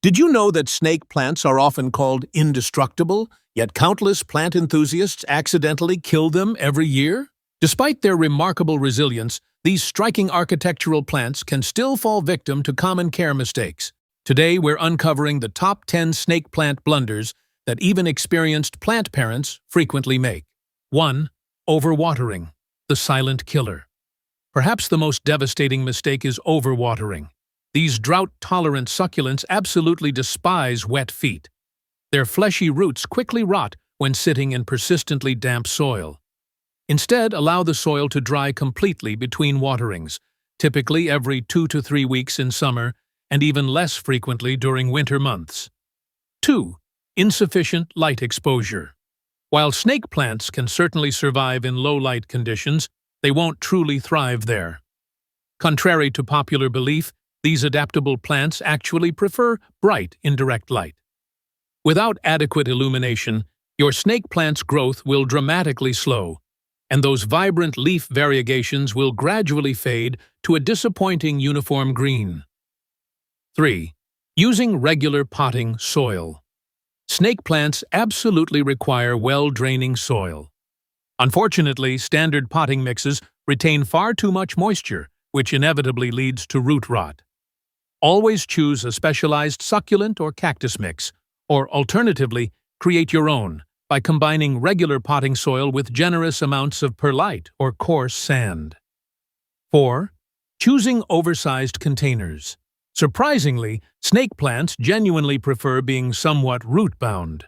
Did you know that snake plants are often called indestructible, yet countless plant enthusiasts accidentally kill them every year? Despite their remarkable resilience, these striking architectural plants can still fall victim to common care mistakes. Today, we're uncovering the top 10 snake plant blunders that even experienced plant parents frequently make. 1. Overwatering, the silent killer. Perhaps the most devastating mistake is overwatering. These drought-tolerant succulents absolutely despise wet feet. Their fleshy roots quickly rot when sitting in persistently damp soil. Instead, allow the soil to dry completely between waterings, typically every 2 to 3 weeks in summer and even less frequently during winter months. 2. Insufficient light exposure. While snake plants can certainly survive in low-light conditions, they won't truly thrive there. Contrary to popular belief, these adaptable plants actually prefer bright, indirect light. Without adequate illumination, your snake plant's growth will dramatically slow, and those vibrant leaf variegations will gradually fade to a disappointing uniform green. 3. Using regular potting soil. Snake plants absolutely require well-draining soil. Unfortunately, standard potting mixes retain far too much moisture, which inevitably leads to root rot. Always choose a specialized succulent or cactus mix, or alternatively, create your own by combining regular potting soil with generous amounts of perlite or coarse sand. 4. Choosing oversized containers. Surprisingly, snake plants genuinely prefer being somewhat root-bound.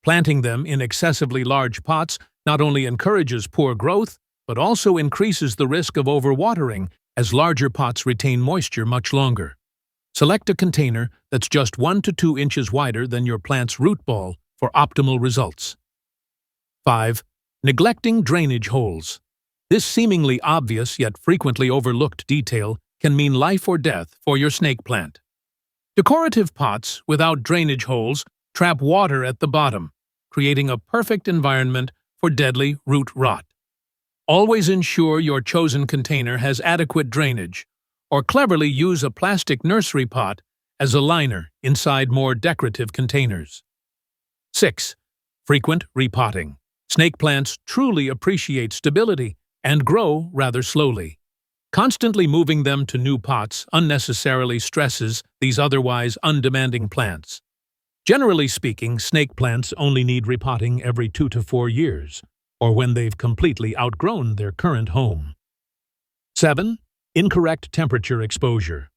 Planting them in excessively large pots not only encourages poor growth, but also increases the risk of overwatering as larger pots retain moisture much longer. Select a container that's just 1 to 2 inches wider than your plant's root ball for optimal results. 5. Neglecting drainage holes. This seemingly obvious yet frequently overlooked detail can mean life or death for your snake plant. Decorative pots without drainage holes trap water at the bottom, creating a perfect environment for deadly root rot. Always ensure your chosen container has adequate drainage, or cleverly use a plastic nursery pot as a liner inside more decorative containers. 6. Frequent repotting. Snake plants truly appreciate stability and grow rather slowly. Constantly moving them to new pots unnecessarily stresses these otherwise undemanding plants. Generally speaking, snake plants only need repotting every 2 to 4 years, or when they've completely outgrown their current home. 7. Incorrect temperature exposure.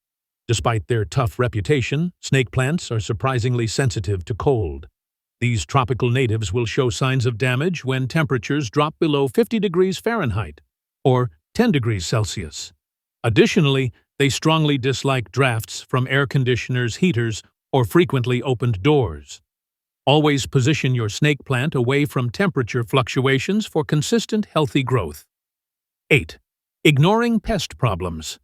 Despite their tough reputation, snake plants are surprisingly sensitive to cold. These tropical natives will show signs of damage when temperatures drop below 50 degrees Fahrenheit, or 10 degrees Celsius. Additionally, they strongly dislike drafts from air conditioners, heaters, or frequently opened doors. Always position your snake plant away from temperature fluctuations for consistent, healthy growth. 8. Ignoring pest problems.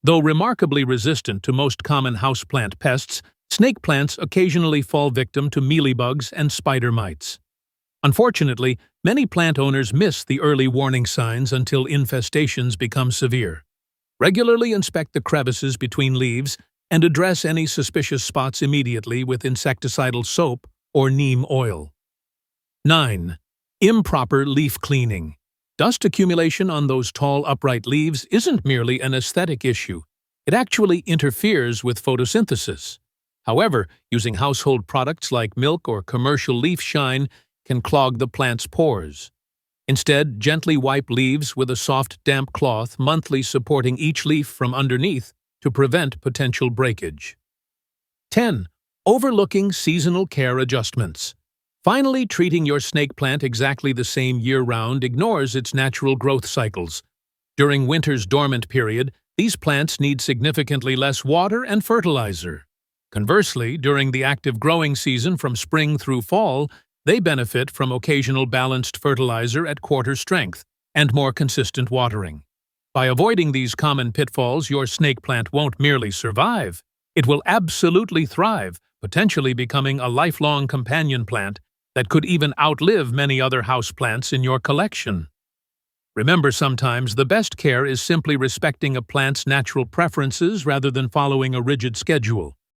Though remarkably resistant to most common houseplant pests, snake plants occasionally fall victim to mealybugs and spider mites. Unfortunately, many plant owners miss the early warning signs until infestations become severe. Regularly inspect the crevices between leaves and address any suspicious spots immediately with insecticidal soap or neem oil. 9. Improper leaf cleaning. Dust accumulation on those tall, upright leaves isn't merely an aesthetic issue. It actually interferes with photosynthesis. However, using household products like milk or commercial leaf shine can clog the plant's pores. Instead, gently wipe leaves with a soft, damp cloth monthly, supporting each leaf from underneath to prevent potential breakage. 10. Overlooking seasonal care adjustments. Finally, treating your snake plant exactly the same year-round ignores its natural growth cycles. During winter's dormant period, these plants need significantly less water and fertilizer. Conversely, during the active growing season from spring through fall, they benefit from occasional balanced fertilizer at quarter strength and more consistent watering. By avoiding these common pitfalls, your snake plant won't merely survive, it will absolutely thrive, potentially becoming a lifelong companion plant that could even outlive many other houseplants in your collection. Remember, sometimes the best care is simply respecting a plant's natural preferences rather than following a rigid schedule.